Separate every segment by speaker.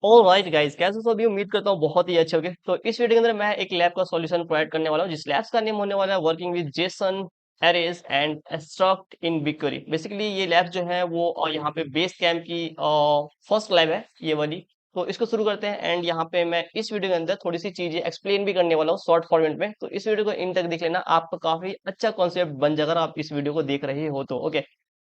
Speaker 1: Alright guys, कैसे सभी उम्मीद करता हूँ बहुत ही अच्छे होंगे। तो इस वीडियो के अंदर मैं एक लैब का सॉल्यूशन प्रोवाइड करने वाला हूँ, जिस लैब्स का नेम होने वाला है working with Jason arrays and abstract in BigQuery। Basically ये लैब जो है वो यहाँ पे बेस कैम्प की फर्स्ट लैब है ये वाली। तो इसको शुरू करते हैं एंड यहाँ पे मैं इस वीडियो के अंदर थोड़ी सी चीजें एक्सप्लेन भी करने वाला हूँ शॉर्ट फॉर्मेट में। तो इस वीडियो को इन तक देख लेना, आपको काफी अच्छा कॉन्सेप्ट बन जाएगा अगर आप इस वीडियो को देख रहे हो तो। ओके,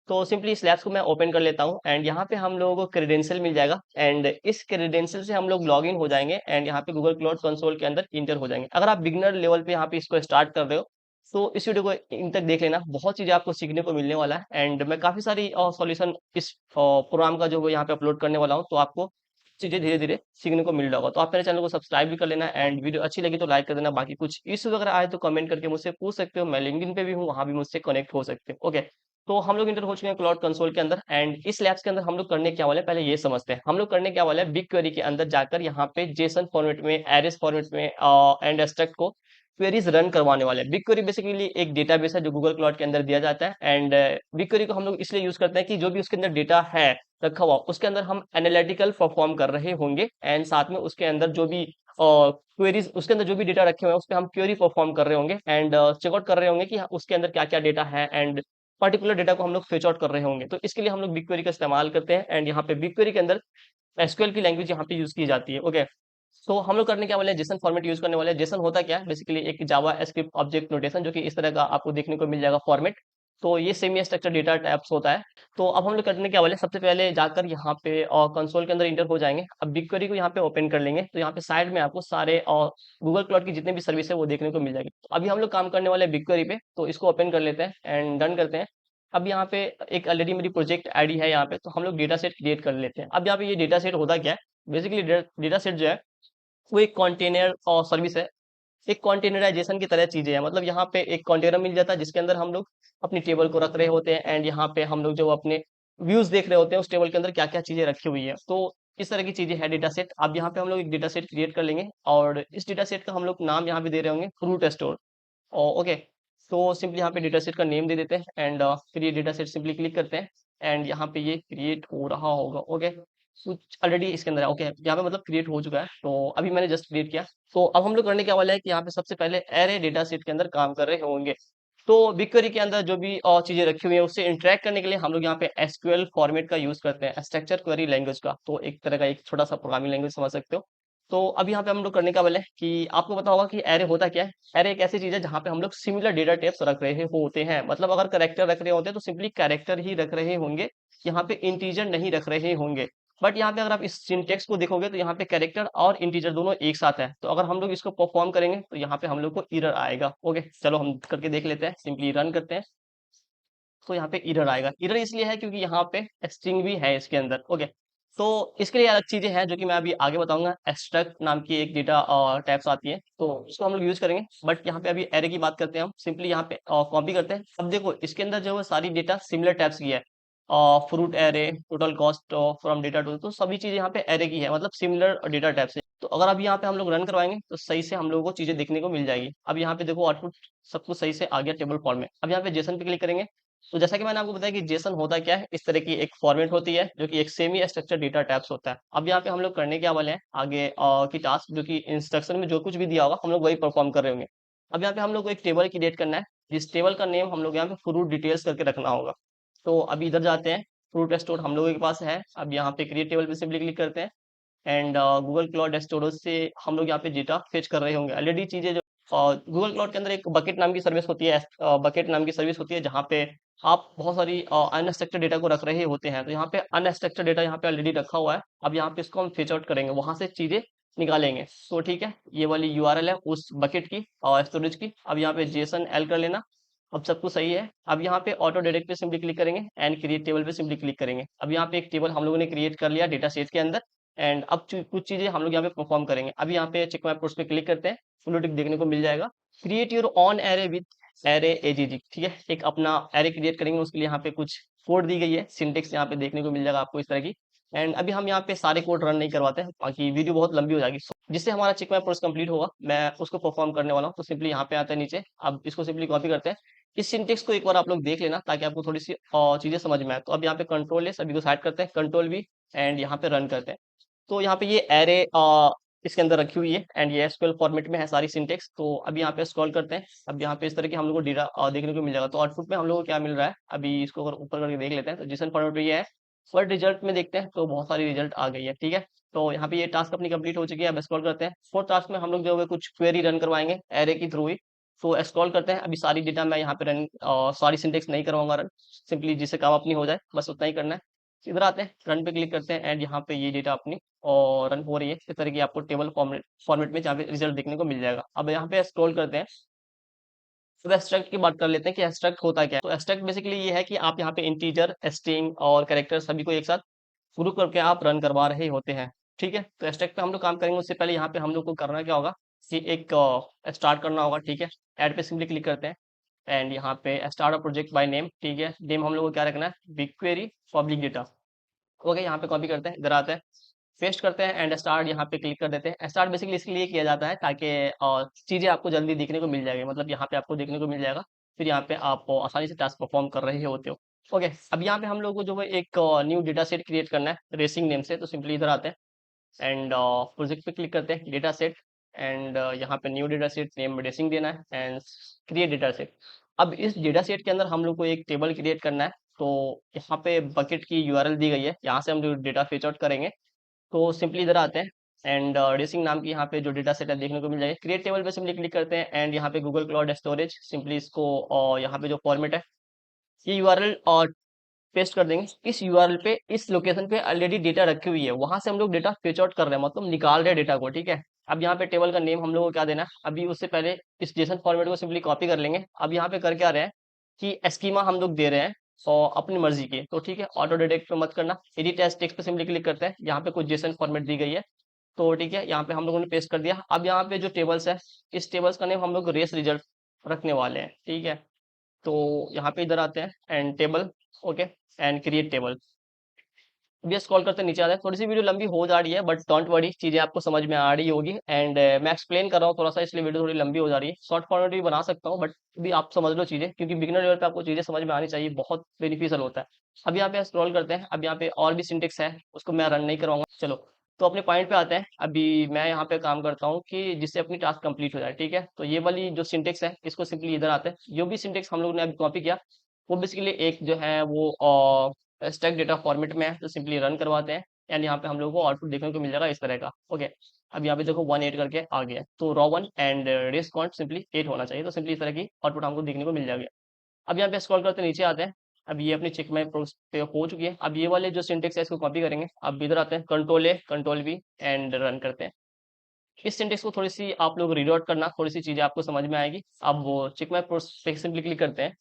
Speaker 1: तो सिंपली इस लैब्स को मैं ओपन कर लेता हूँ एंड यहाँ पे हम लोगों को क्रेडेंशियल मिल जाएगा एंड इस क्रेडेंशियल से हम लोग लॉग इन हो जाएंगे एंड यहाँ पे गूगल क्लाउड कंसोल के अंदर इंटर हो जाएंगे। अगर आप बिगनर लेवल पे यहाँ पे इसको स्टार्ट कर रहे हो तो इस वीडियो को इन तक देख लेना, बहुत चीजें आपको सीखने को मिलने वाला है एंड मैं काफी सारी सॉल्यूशन इस प्रोग्राम का जो वो यहाँ पे अपलोड करने वाला हूँ, तो आपको चीजें धीरे धीरे सीखने को मिल रहा होगा। तो आप मेरे चैनल को सब्सक्राइब भी कर लेना एंड वीडियो अच्छी लगी तो लाइक कर देना। बाकी कुछ इश्यूज अगर आए तो कमेंट करके मुझसे पूछ सकते हो, मैं लिंक्डइन पे भी हूँ, वहां भी मुझसे कनेक्ट हो सकते हो। ओके, तो हम लोग इंटर हो चुके हैं क्लाउड कंसोल के अंदर एंड इस लैब्स के अंदर हम लोग करने क्या वाले हैं पहले ये समझते हैं। हम लोग करने क्या वाले हैं, बिग क्वेरी के अंदर जाकर यहाँ पे जेसन फॉर्मेट में, एरेस फॉर्मेट में एंड एब्स्ट्रैक्ट को क्वेरीज रन करवाने वाले हैं। बिग क्वेरी बेसिकली एक डेटाबेस है जो गूगल क्लाउड के अंदर दिया जाता है एंड बिग क्वेरी को हम लोग इसलिए यूज करते हैं कि जो भी उसके अंदर डेटा है रखा हुआ उसके अंदर हम एनालिटिकल परफॉर्म कर रहे होंगे एंड साथ में उसके अंदर जो भी क्वेरीज उसके अंदर जो भी डेटा रखे हुए हैं उस पर हम क्वेरी परफॉर्म कर रहे होंगे एंड चेकआउट कर रहे होंगे कि उसके अंदर क्या क्या डेटा है एंड पर्टिकुलर डेटा को हम लोग फेच आउट कर रहे होंगे। तो इसके लिए हम लोग BigQuery का इस्तेमाल करते हैं एंड यहाँ पे BigQuery के अंदर एसक्यूएल की लैंग्वेज यहाँ पे यूज की जाती है। ओके, तो हम लोग करने क्या वाले हैं, जेसन फॉर्मेट यूज करने वाले हैं। जेसन होता क्या है, बेसिकली एक जावा स्क्रिप्ट ऑब्जेक्ट नोटेशन जो कि इस तरह का आपको देखने को मिल जाएगा फॉर्मेट। तो ये सेमी स्ट्रक्चर डेटा टाइप्स होता है। तो अब हम लोग करने क्या वाले हैं, सबसे पहले जाकर यहाँ पे और कंसोल के अंदर इंटर हो जाएंगे। अब BigQuery को यहाँ पे ओपन कर लेंगे तो यहाँ पे साइड में आपको सारे और गूगल क्लाउड की जितने भी सर्विस है वो देखने को मिल जाएगी। तो अभी हम लोग काम करने वाले हैं BigQuery पे, तो इसको ओपन कर लेते हैं एंड डन करते हैं। अब यहाँ पे एक ऑलरेडी मेरी प्रोजेक्ट आईडी है यहाँ पे, तो हम लोग डेटा सेट क्रिएट कर लेते हैं। अब यहाँ पे ये डेटा सेट होता क्या है, बेसिकली डेटा सेट जो है वो एक कंटेनर और सर्विस है। एक कंटेनराइजेशन की तरह चीजें हैं, मतलब यहाँ पे एक कंटेनर मिल जाता है जिसके अंदर हम लोग अपनी टेबल को रख रहे होते हैं एंड यहाँ पे हम लोग जो अपने व्यूज देख रहे होते हैं उस टेबल के अंदर क्या क्या चीजें रखी हुई है। तो इस तरह की चीजें है डेटा सेट। अब यहाँ पे हम लोग एक डेटा सेट क्रिएट कर लेंगे और इस डेटा सेट का हम लोग नाम यहाँ पे दे रहे होंगे फ्रूट स्टोर। ओके, तो सिंपली यहाँ पे डेटा सेट का नेम दे देते हैं एंड फिर ये डेटा सेट सिंपली क्लिक करते हैं एंड यहाँ पे ये क्रिएट हो रहा होगा। ओके, कुछ ऑलरेडी इसके अंदर है। ओके, यहाँ पे मतलब क्रिएट हो चुका है, तो अभी मैंने जस्ट क्रिएट किया। तो अब हम लोग करने क्या वाला है कि यहाँ पे सबसे पहले एरे डेटा सेट के अंदर काम कर रहे होंगे। तो BigQuery के अंदर जो भी चीजें रखी हुई है उससे इंटरेक्ट करने के लिए हम लोग यहाँ पे एसक्यूएल फॉर्मेट का यूज करते हैं, स्ट्रक्चर क्वेरी लैंग्वेज का। तो एक तरह का एक छोटा सा प्रोग्रामिंग लैंग्वेज समझ सकते हो। तो अब यहाँ पे हम लोग करने का वाले हैं कि आपको पता होगा कि एरे होता क्या है। एरे एक ऐसी चीज है जहाँ पे हम लोग सिमिलर डेटा टाइप्स रख रहे होते हैं, मतलब अगर कैरेक्टर रख रहे होते हैं तो सिंपली कैरेक्टर ही रख रहे होंगे, यहाँ पे इंटीजर नहीं रख रहे होंगे। बट यहाँ पे अगर आप इस सिंटेक्स को देखोगे तो यहाँ पे कैरेक्टर और इंटीजर दोनों एक साथ है। तो अगर हम लोग इसको परफॉर्म करेंगे तो यहाँ पे हम लोग को एरर आएगा। ओके, चलो हम करके देख लेते हैं, सिंपली रन करते हैं। तो यहाँ पे एरर आएगा। एरर इसलिए है क्योंकि यहाँ पे स्ट्रिंग भी है इसके अंदर। ओके, तो इसके लिए अलग चीजें हैं जो कि मैं अभी आगे बताऊंगा। एक्सट्रैक्ट नाम की एक डेटा टाइप्स आती है, तो उसको हम लोग यूज करेंगे। बट यहाँ पे अभी एरे की बात करते हैं, हम सिंपली यहाँ पे कॉपी करते हैं। अब देखो इसके अंदर जो है सारी डेटा सिमिलर टाइप्स की है। Fruit array, total cost from data two, तो सभी चीजें यहाँ पे एरे की है, मतलब सिमिलर डेटा टाइप से। तो अगर अभी यहाँ पे हम लोग रन करवाएंगे तो सही से हम लोगों को चीजें देखने को मिल जाएगी। अब यहाँ पे देखो आउटपुट सब कुछ सही से आ गया टेबल फॉर्म में। अब यहाँ पे जेसन पे क्लिक करेंगे। तो जैसा कि मैंने आपको बताया कि जेसन होता क्या है, इस तरह की एक फॉर्मेट होती है जो कि एक सेमी स्ट्रक्चर डेटा टाइप्स होता है। अब यहाँ पे हम लोग करने क्या वाले हैं आगे की टास्क, जो कि इंस्ट्रक्शन में जो कुछ भी दिया होगा हम लोग वही परफॉर्म कर रहे होंगे। अब यहाँ पे हम लोग को एक टेबल क्रिएट करना है, जिस टेबल का नेम हम लोग यहाँ पे फ्रूट डिटेल्स करके रखना होगा। तो अभी इधर जाते हैं, फ्रूट स्टोर हम लोगों के पास है। अब यहाँ पे क्रिएट टेबल पे सिंपली क्लिक करते हैं एंड गूगल क्लाउड स्टोरेज से हम लोग यहाँ पे डेटा फेच कर रहे होंगे। ऑलरेडी चीजें जो गूगल क्लाउड के अंदर एक बकेट नाम की सर्विस होती है, बकेट नाम की सर्विस होती है जहाँ पे आप बहुत सारी अनस्ट्रक्चर्ड डेटा को रख रहे होते हैं। तो यहाँ पे अनस्ट्रक्चर्ड डेटा यहाँ पे ऑलरेडी रखा हुआ है। अब यहाँ पे इसको हम फेच आउट करेंगे, वहां से चीजें निकालेंगे। तो ठीक है, ये वाली यूआरएल है उस बकेट की और स्टोरेज की। अब यहाँ पे जेसन एल कर लेना। अब सब कुछ सही है। अब यहाँ पे ऑटो डायरेक्ट पे सिंपली क्लिक करेंगे एंड क्रिएट टेबल पे सिंपली क्लिक करेंगे। अब यहाँ पे एक टेबल हम लोगों ने क्रिएट कर लिया डेटा सेट के अंदर एंड अब कुछ चीजें हम लोग यहाँ पे परफॉर्म करेंगे। अब यहाँ पे चेक माय पोस्ट पे क्लिक करते हैं, फुल टिक देखने को मिल जाएगा। Create your on array with array AGG, ठीक है, एक अपना एरे क्रिएट करेंगे, उसके लिए यहाँ पे कुछ कोड दी गई है, सिंटेक्स यहाँ पे देखने को मिल जाएगा आपको इस तरह की। एंड अभी हम यहाँ पे सारे कोड रन नहीं करवाते हैं, बाकी वीडियो बहुत लंबी हो जाएगी। जिससे हमारा चेक माय पोस्ट कंप्लीट होगा मैं उसको परफॉर्म करने वाला हूँ। तो सिंपली यहाँ पे आता है नीचे, अब इसको सिंपली कॉपी करते हैं। इस सिंटेक्स को एक बार आप लोग देख लेना ताकि आपको थोड़ी सी चीजें समझ में आए। तो अब यहाँ पे कंट्रोल है, सभी को साइड करते हैं, कंट्रोल भी एंड यहाँ पे रन करते हैं। तो यहाँ पे ये एरे इसके अंदर रखी हुई है एंड ये एसक्यूएल फॉर्मेट में है सारी सिंटेक्स। तो अब यहाँ पे स्क्रॉल करते हैं। अब यहाँ पे इस तरह की हम लोग को डेटा देखने को मिल जाएगा। तो आउटपुट में हम लोग को क्या मिल रहा है, अभी इसको अगर ऊपर करके देख लेते हैं तो जिसन फॉर्मेट में ये है। बट रिजल्ट में देखते हैं तो बहुत सारी रिजल्ट आ गई है, ठीक है। तो यहाँ पे ये टास्क अपनी कंप्लीट हो चुकी है। अब स्क्रॉल करते हैं, फोर्थ टास्क में हम लोग जो है कुछ क्वेरी रन करवाएंगे एरे के थ्रू ही। तो स्क्रॉल करते हैं। अभी सारी डेटा मैं यहाँ पे रन सारी सिंटेक्स नहीं करवाऊंगा रन, सिंपली जिससे काम अपनी हो जाए बस उतना ही करना है। इधर आते हैं, रन पे क्लिक करते हैं एंड यहाँ पे ये डेटा अपनी और रन हो रही है। इस तरह की आपको टेबल फॉर्मेट में जहाँ पे रिजल्ट देखने को मिल जाएगा। अब यहाँ पे स्क्रॉल करते हैं। अब एब्स्ट्रैक्ट की बात कर लेते हैं कि एब्स्ट्रैक्ट होता क्या है। तो एब्स्ट्रैक्ट बेसिकली ये है कि आप यहाँ पे इंटीजर, स्ट्रिंग और कैरेक्टर सभी को एक साथ ग्रुप करके आप रन करवा रहे होते हैं, ठीक है। तो एब्स्ट्रैक्ट पे हम लोग काम करेंगे, उससे पहले यहाँ पे हम लोग को करना क्या होगा कि एक स्टार्ट करना होगा, ठीक है। ऐड पे सिंपली क्लिक करते हैं एंड यहाँ पे start a project by name, ठीक है। नेम हम लोग को क्या रखना है, big query public data. Okay, यहाँ पे कॉपी करते हैं, इधर आते हैं, पेस्ट करते हैं एंड स्टार्ट यहाँ पे क्लिक कर देते हैं। स्टार्ट बेसिकली इसलिए किया जाता है ताकि चीज़ें आपको जल्दी देखने को मिल जाएगी, मतलब यहाँ पे आपको देखने को मिल जाएगा। फिर यहाँ पे आप आसानी से टास्क परफॉर्म कर रहे होते हो। ओके, अब यहाँ पे हम लोग को जो है एक न्यू डेटा सेट क्रिएट करना है रेसिंग नेम से। तो सिंपली इधर आते हैं एंड प्रोजेक्ट पे क्लिक करते हैं, डेटा सेट एंड यहाँ पे new data set name racing देना है एंड क्रिएट डेटा सेट। अब इस डेटा सेट के अंदर हम लोग को एक टेबल क्रिएट करना है। तो यहाँ पे बकेट की यूआरएल दी गई है, यहाँ से हम जो डेटा फेच आउट करेंगे। तो सिंपली इधर आते हैं एंड रेसिंग नाम की यहाँ पे जो डेटा सेट है देखने को मिल जाएगा। क्रिएट टेबल पे सिंपली क्लिक करते हैं एंड यहाँ पे गूगल क्लाउड स्टोरेज, सिंपली इसको यहाँ पे जो फॉर्मेट है ये यूआरएल और पेस्ट कर देंगे। इस यूआरएल पे इस लोकेशन पे ऑलरेडी डेटा रखी हुई है, वहां से हम लोग डेटा फेच आउट कर रहे हैं, मतलब निकाल रहे हैं डेटा को, ठीक है। अब यहाँ पे टेबल का नेम हम लोग को क्या देना है, अभी उससे पहले इस जेसन फॉर्मेट को सिंपली कॉपी कर लेंगे। अब यहाँ पे कर क्या रहे हैं कि स्कीमा हम लोग दे रहे हैं और अपनी मर्जी की, तो ठीक है। ऑटो डिटेक्ट पे मत करना, एडिट एज टेक्स्ट पे सिंपली क्लिक करते हैं। यहाँ पे कुछ जेसन फॉर्मेट दी गई है, तो ठीक है, यहाँ पे हम लोगों ने पेस्ट कर दिया। अब यहाँ पे जो टेबल्स है, इस टेबल्स का नेम हम लोग रेस रिजल्ट रखने वाले हैं, ठीक है। तो यहाँ पे इधर आते हैं and table, okay, and create table. अब ये स्क्रॉल करते नीचे आते हैं। थोड़ी सी वीडियो लंबी हो जा रही है बट डोंट वरी, चीजें आपको समझ में आ रही होगी एंड मैं एक्सप्लेन कर रहा हूँ थोड़ा सा, इसलिए वीडियो थोड़ी लंबी हो जा रही है। शॉर्ट फॉर्मेट भी बना सकता हूँ बट भी आप समझ लो चीजें, क्योंकि बिगिनर लेवल पे आपको चीजें समझ में आनी चाहिए, बहुत बेनिफिशियल होता है। अब यहाँ पे स्क्रॉल करते हैं। अब यहाँ पे और भी सिंटेक्स है, उसको मैं रन नहीं करवाऊंगा। चलो, तो अपने पॉइंट पे आते हैं। अभी मैं यहाँ पे काम करता हूँ कि जिससे अपनी टास्क कंप्लीट हो जाए, ठीक है। तो ये वाली जो सिंटेक्स है इसको सिंपली इधर आते हैं। जो भी सिंटेक्स हम लोग ने अभी कॉपी किया वो बेसिकली एक जो है वो स्टैक डेटा फॉर्मेट में है, तो सिंपली रन करवाते हैं एंड यहाँ पे हम लोग को आउटपुट देखने को मिल जाएगा इस तरह का। ओके, अब यहाँ पे देखो 1 8 करके आ गया है। तो row 1 and race count simply 8 होना चाहिए, तो सिंपली इस तरह की आउटपुट हमको देखने को मिल जाएगा। अब यहाँ पे स्क्रॉल करते नीचे आते हैं। अब ये अपनी चेक में पे हो चुकी है। अब ये वाले जो सिंटेक्स है इसको कॉपी करेंगे। अब इधर आते हैं, control A control we and run करते हैं। इस सिंटेक्स को थोड़ी सी आप लोग रीड आउट करना, थोड़ी सी चीजें आपको समझ में आएगी। अब वो चेक में पे सिंपली क्लिक करते हैं।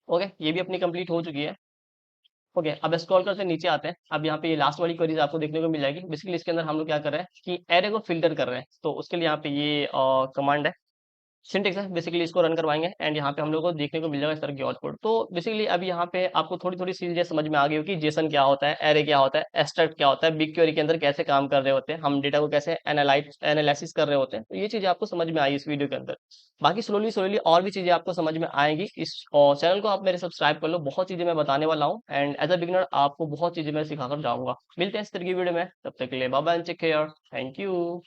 Speaker 1: ओके, ये भी अपनी कंप्लीट हो चुकी है। ओके, अब स्क्रॉल करते नीचे आते हैं। अब यहाँ पे ये लास्ट वाली क्वेरीज आपको देखने को मिल जाएगी। बेसिकली इसके अंदर हम लोग क्या कर रहे हैं कि एरे को फिल्टर कर रहे हैं। तो उसके लिए यहाँ पे ये कमांड है, सिंटेक्स है, बेसिकली इसको रन करवाएंगे एंड यहाँ पे हम लोग को देखने को मिल जाएगा इस तरह की आउटपुट। तो बेसिकली अभी यहाँ पे आपको थोड़ी थोड़ी चीजें समझ में आ गई हो कि जेसन क्या होता है, एरे क्या होता है, एब्स्ट्रैक्ट क्या होता है, बिग क्वेरी के अंदर कैसे काम कर रहे होते हैं, हम डेटा को कैसे एनालिसिस कर रहे होते हैं। तो ये चीजें आपको समझ में आई इस वीडियो के अंदर। बाकी स्लोली स्लोली और भी चीजें आपको समझ में आएंगी। इस चैनल को आप मेरे सब्सक्राइब कर लो, बहुत चीजें मैं बताने वाला हूँ एंड एज अ बिगिनर आपको बहुत चीजें मैं सिखाकर जाऊंगा। मिलते हैं इस तरह की वीडियो में, तब तक के लिए bye bye, take care, thank you.